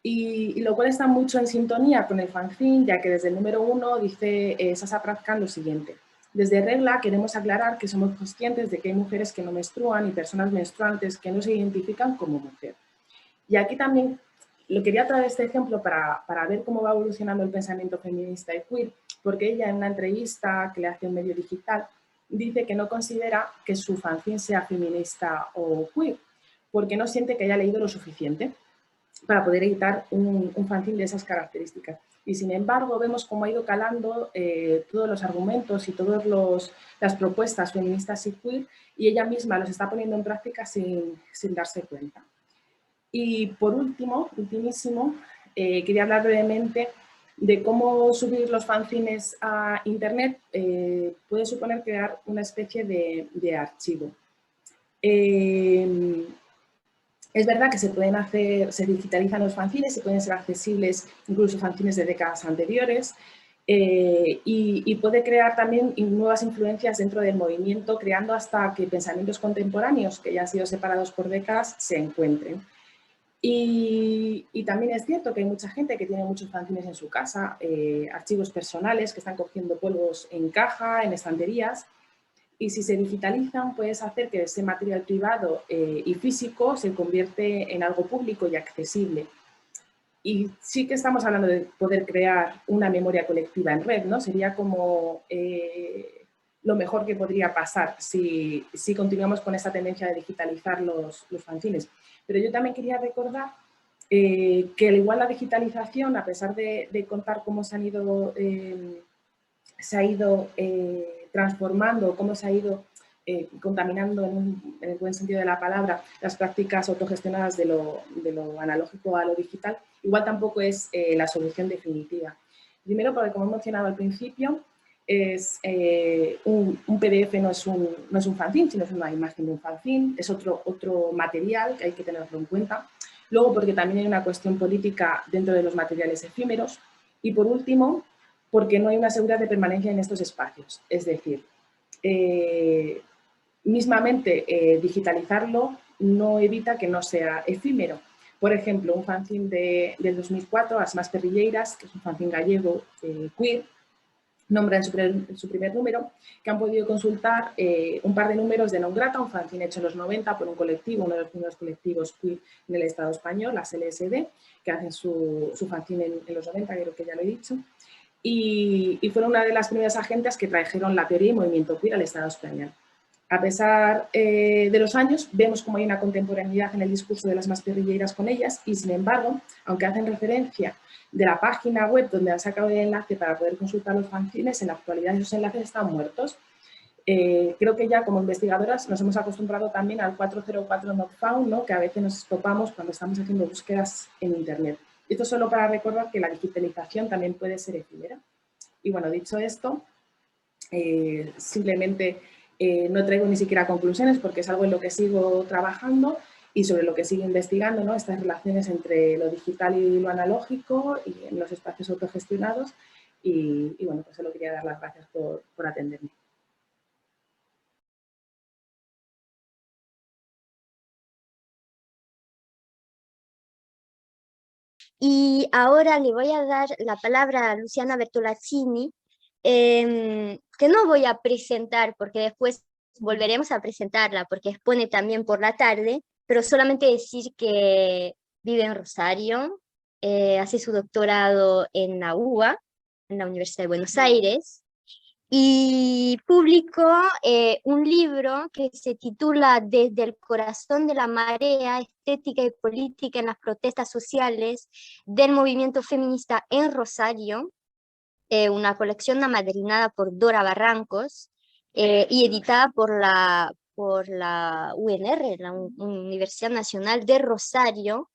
Y lo cual está mucho en sintonía con el fanzine, ya que desde el número 1 dice Sasa Pratkan lo siguiente: desde Regla queremos aclarar que somos conscientes de que hay mujeres que no menstruan y personas menstruantes que no se identifican como mujer. Y aquí también lo quería traer este ejemplo para ver cómo va evolucionando el pensamiento feminista y queer, porque ella en una entrevista que le hace un medio digital dice que no considera que su fanzine sea feminista o queer, porque no siente que haya leído lo suficiente para poder editar un fanzine de esas características. Y sin embargo vemos cómo ha ido calando todos los argumentos y todas las propuestas feministas y queer, y ella misma los está poniendo en práctica sin darse cuenta. Y por ultimísimo, quería hablar brevemente de cómo subir los fanzines a internet puede suponer crear una especie de archivo. Es verdad que se digitalizan los fanzines y pueden ser accesibles incluso fanzines de décadas anteriores, y puede crear también nuevas influencias dentro del movimiento, creando hasta que pensamientos contemporáneos que ya han sido separados por décadas se encuentren. Y también es cierto que hay mucha gente que tiene muchos fanzines en su casa, archivos personales que están cogiendo polvos en caja, en estanterías, y si se digitalizan puedes hacer que ese material privado y físico se convierte en algo público y accesible. Y sí que estamos hablando de poder crear una memoria colectiva en red, ¿no? Sería como lo mejor que podría pasar si continuamos con esta tendencia de digitalizar los fanzines. Pero yo también quería recordar que al igual la digitalización, a pesar de contar cómo se ha ido transformando, cómo se ha ido contaminando en el buen sentido de la palabra las prácticas autogestionadas de lo analógico a lo digital, igual tampoco es la solución definitiva. Primero, porque como he mencionado al principio, un PDF no es un fanzine, sino es una imagen de un fanzine, es otro material que hay que tenerlo en cuenta. Luego, porque también hay una cuestión política dentro de los materiales efímeros. Y por último, porque no hay una seguridad de permanencia en estos espacios. Es decir, mismamente digitalizarlo no evita que no sea efímero. Por ejemplo, un fanzine del 2004, As Más Perrilleiras, que es un fanzine gallego queer, nombra en su primer número que han podido consultar un par de números de Non Grata, un fanzine hecho en los 90 por un colectivo, uno de los primeros colectivos queer en el Estado español, las LSD, que hacen su fanzine en los 90, creo que ya lo he dicho. Y fueron una de las primeras agentes que trajeron la teoría y movimiento queer al Estado español. A pesar de los años, vemos como hay una contemporaneidad en el discurso de las Más Perrilleiras con ellas y, sin embargo, aunque hacen referencia de la página web donde han sacado el enlace para poder consultar los fanzines, en la actualidad esos enlaces están muertos. Creo que ya como investigadoras nos hemos acostumbrado también al 404 not found, ¿no? Que a veces nos topamos cuando estamos haciendo búsquedas en Internet. Esto solo para recordar que la digitalización también puede ser efímera. Y bueno, dicho esto, simplemente no traigo ni siquiera conclusiones porque es algo en lo que sigo trabajando y sobre lo que sigo investigando, ¿no? Estas relaciones entre lo digital y lo analógico y en los espacios autogestionados. Y bueno, pues solo quería dar las gracias por atenderme. Y ahora le voy a dar la palabra a Luciana Bertolazzini, que no voy a presentar porque después volveremos a presentarla porque expone también por la tarde, pero solamente decir que vive en Rosario, hace su doctorado en la UBA, en la Universidad de Buenos Aires, y publicó un libro que se titula Desde el corazón de la marea, estética y política en las protestas sociales del movimiento feminista en Rosario, una colección amadrinada por Dora Barrancos y editada por la UNR, la Universidad Nacional de Rosario.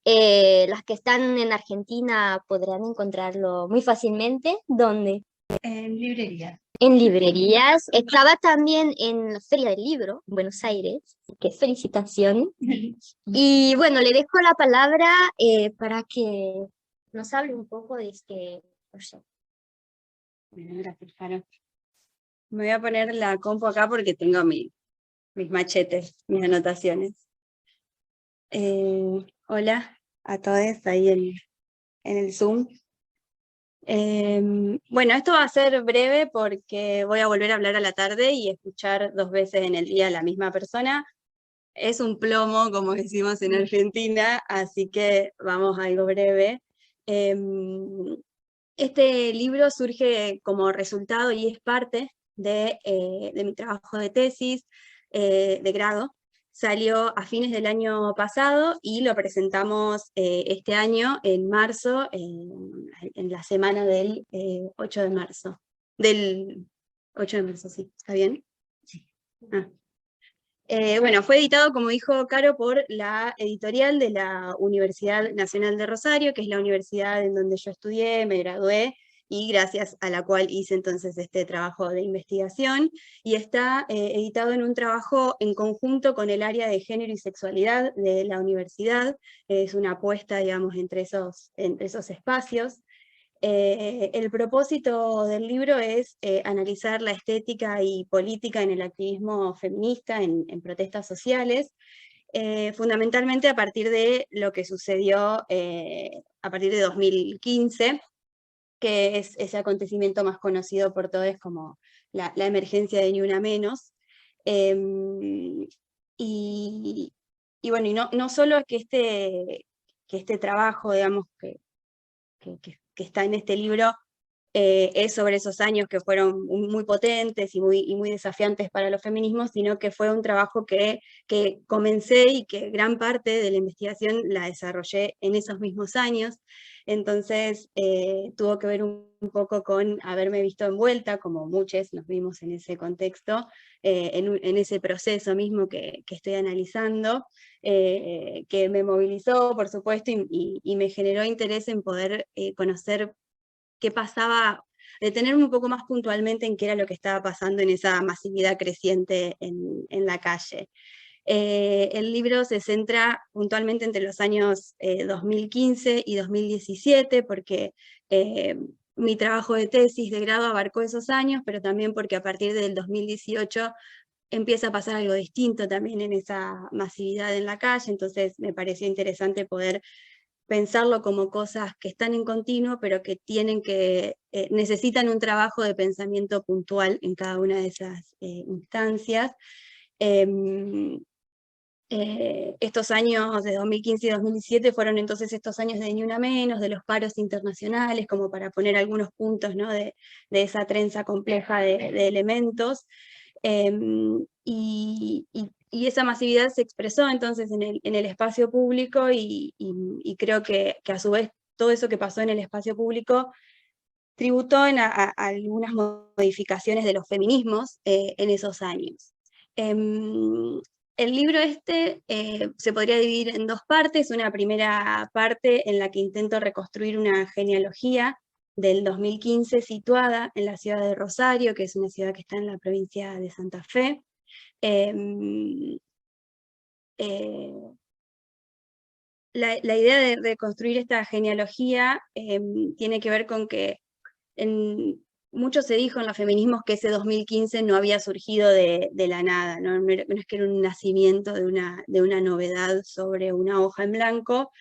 Las que están en Argentina podrán encontrarlo muy fácilmente. ¿Dónde? En librería. En librerías. Estaba también en la Feria del Libro, en Buenos Aires, que felicitaciones. Y bueno, le dejo la palabra para que nos hable un poco de este proyecto. Bueno, gracias, Caro. Me voy a poner la compu acá porque tengo mis machetes, mis anotaciones. Hola a todos ahí en el Zoom. Bueno, esto va a ser breve porque voy a volver a hablar a la tarde y escuchar 2 veces en el día a la misma persona. Es un plomo, como decimos en Argentina, así que vamos a algo breve. Este libro surge como resultado y es parte de mi trabajo de tesis de grado. Salió a fines del año pasado y lo presentamos este año, en marzo, en la semana del 8 de marzo. Del 8 de marzo, sí. ¿Está bien? Sí. Bueno, fue editado, como dijo Caro, por la editorial de la Universidad Nacional de Rosario, que es la universidad en donde yo estudié, me gradué, y gracias a la cual hice entonces este trabajo de investigación, y está editado en un trabajo en conjunto con el área de género y sexualidad de la universidad. Es una apuesta, digamos, entre esos espacios. El propósito del libro es analizar la estética y política en el activismo feminista, en protestas sociales, fundamentalmente a partir de lo que sucedió a partir de 2015, que es ese acontecimiento más conocido por todos como la emergencia de Ni Una Menos, Y bueno, y no solo es que este trabajo, digamos, que está en este libro, es sobre esos años que fueron muy potentes y muy desafiantes para los feminismos, sino que fue un trabajo que comencé y que gran parte de la investigación la desarrollé en esos mismos años. Entonces tuvo que ver un poco con haberme visto envuelta, como muchos nos vimos en ese contexto, en ese proceso mismo que estoy analizando, que me movilizó, por supuesto, y me generó interés en poder conocer qué pasaba, detenerme un poco más puntualmente en qué era lo que estaba pasando en esa masividad creciente en la calle. El libro se centra puntualmente entre los años 2015 y 2017, porque mi trabajo de tesis de grado abarcó esos años, pero también porque a partir del 2018 empieza a pasar algo distinto también en esa masividad en la calle, entonces me pareció interesante poder pensarlo como cosas que están en continuo, pero que necesitan un trabajo de pensamiento puntual en cada una de esas instancias. Estos años de 2015 y 2017 fueron entonces estos años de Ni Una Menos, de los paros internacionales, como para poner algunos puntos, ¿no?, de esa trenza compleja de elementos. Y esa masividad se expresó entonces en el espacio público y creo que a su vez todo eso que pasó en el espacio público tributó en algunas modificaciones de los feminismos en esos años. El libro se podría dividir en dos partes, una primera parte en la que intento reconstruir una genealogía del 2015 situada en la ciudad de Rosario, que es una ciudad que está en la provincia de Santa Fe. La idea de construir esta genealogía tiene que ver con que mucho se dijo en los feminismos que ese 2015 no había surgido de la nada, no es que era un nacimiento de una novedad sobre una hoja en blanco,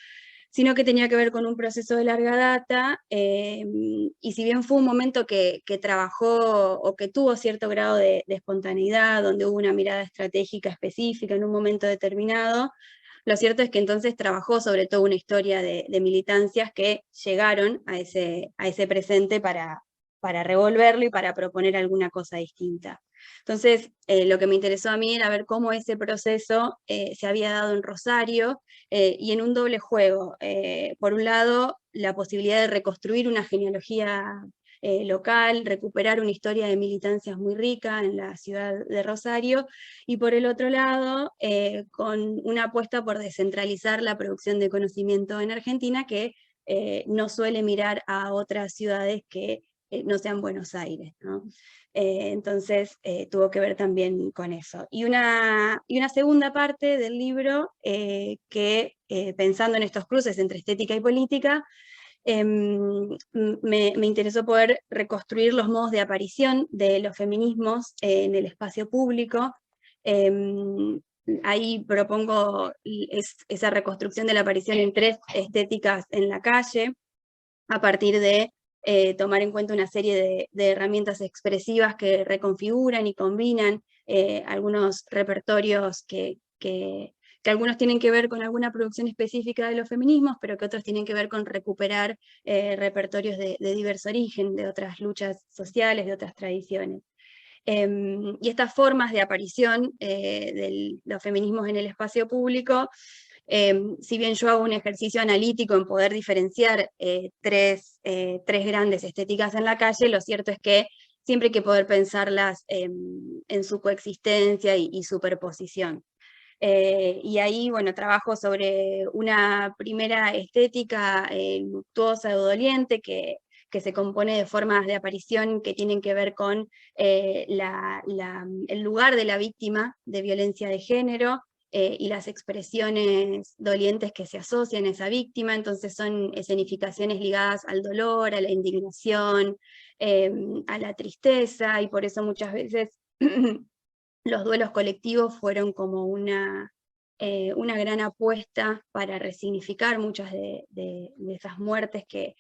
sino que tenía que ver con un proceso de larga data, y si bien fue un momento que trabajó o que tuvo cierto grado de espontaneidad, donde hubo una mirada estratégica específica en un momento determinado, lo cierto es que entonces trabajó sobre todo una historia de militancias que llegaron a ese presente para revolverlo y para proponer alguna cosa distinta. Entonces, lo que me interesó a mí era ver cómo ese proceso se había dado en Rosario, y en un doble juego. Por un lado, la posibilidad de reconstruir una genealogía local, recuperar una historia de militancias muy rica en la ciudad de Rosario, y por el otro lado, con una apuesta por descentralizar la producción de conocimiento en Argentina, que no suele mirar a otras ciudades que no sean Buenos Aires, ¿no? Entonces tuvo que ver también con eso. Y una segunda parte del libro que, pensando en estos cruces entre estética y política, me interesó poder reconstruir los modos de aparición de los feminismos en el espacio público. Ahí propongo esa reconstrucción de la aparición en 3 estéticas en la calle, a partir de tomar en cuenta una serie de herramientas expresivas que reconfiguran y combinan algunos repertorios que algunos tienen que ver con alguna producción específica de los feminismos, pero que otros tienen que ver con recuperar repertorios de diverso origen, de otras luchas sociales, de otras tradiciones. Y estas formas de aparición de los feminismos en el espacio público, si bien yo hago un ejercicio analítico en poder diferenciar tres grandes estéticas en la calle, lo cierto es que siempre hay que poder pensarlas en su coexistencia y superposición. Y ahí, bueno, trabajo sobre una primera estética luctuosa o doliente que se compone de formas de aparición que tienen que ver con el lugar de la víctima de violencia de género, y las expresiones dolientes que se asocian a esa víctima. Entonces son escenificaciones ligadas al dolor, a la indignación, a la tristeza, y por eso muchas veces los duelos colectivos fueron como una gran apuesta para resignificar muchas de esas muertes que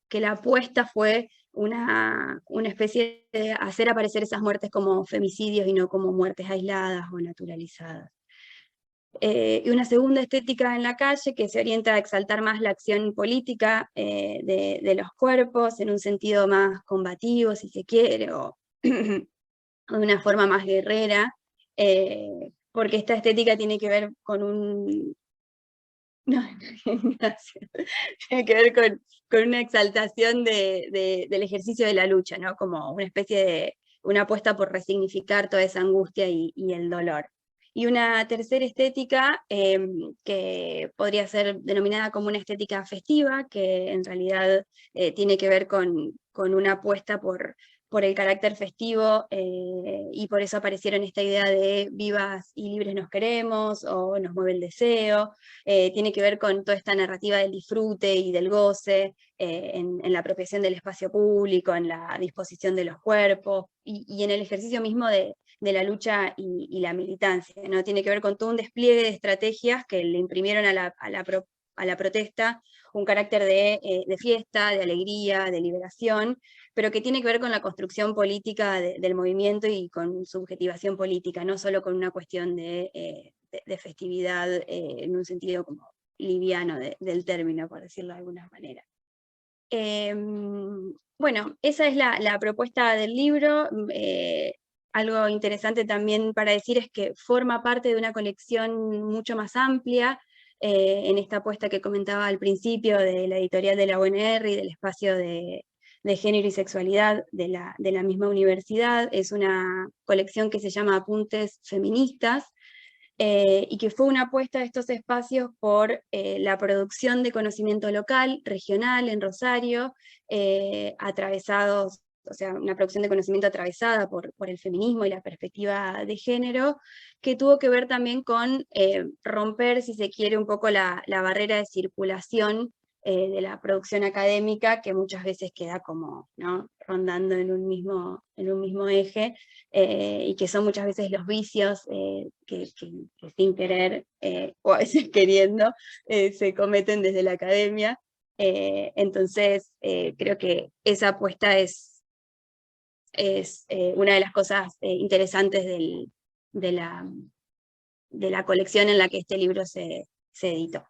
que la apuesta fue una especie de hacer aparecer esas muertes como femicidios y no como muertes aisladas o naturalizadas. Y una segunda estética en la calle que se orienta a exaltar más la acción política de los cuerpos en un sentido más combativo, si se quiere, o de una forma más guerrera, porque esta estética tiene que ver con un... No, gracias. Tiene que ver con una exaltación del ejercicio de la lucha, ¿no? Como una especie de, una apuesta por resignificar toda esa angustia y el dolor. Y una tercera estética que podría ser denominada como una estética festiva, que en realidad tiene que ver con una apuesta por el carácter festivo, y por eso aparecieron esta idea de vivas y libres nos queremos, o nos mueve el deseo. Tiene que ver con toda esta narrativa del disfrute y del goce, en la apropiación del espacio público, en la disposición de los cuerpos, y en el ejercicio mismo de la lucha y la militancia, ¿no? Tiene que ver con todo un despliegue de estrategias que le imprimieron a la protesta un carácter de fiesta, de alegría, de liberación, pero que tiene que ver con la construcción política del movimiento y con subjetivación política, no solo con una cuestión de festividad en un sentido como liviano del término, por decirlo de alguna manera. Bueno, esa es la propuesta del libro. Algo interesante también para decir es que forma parte de una colección mucho más amplia, en esta apuesta que comentaba al principio de la editorial de la UNR y del espacio de género y sexualidad de la misma universidad. Es una colección que se llama Apuntes Feministas, y que fue una apuesta de estos espacios por la producción de conocimiento local, regional, en Rosario, atravesados, o sea, una producción de conocimiento atravesada por el feminismo y la perspectiva de género, que tuvo que ver también con romper, si se quiere, un poco la barrera de circulación de la producción académica, que muchas veces queda como, ¿no?, rondando en un mismo eje, y que son muchas veces los vicios que sin querer, o a veces queriendo, se cometen desde la academia. Entonces, creo que esa apuesta es una de las cosas interesantes de la colección en la que este libro se editó.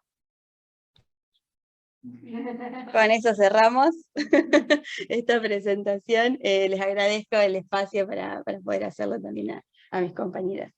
Con eso cerramos esta presentación. Les agradezco el espacio para poder hacerlo también a mis compañeras.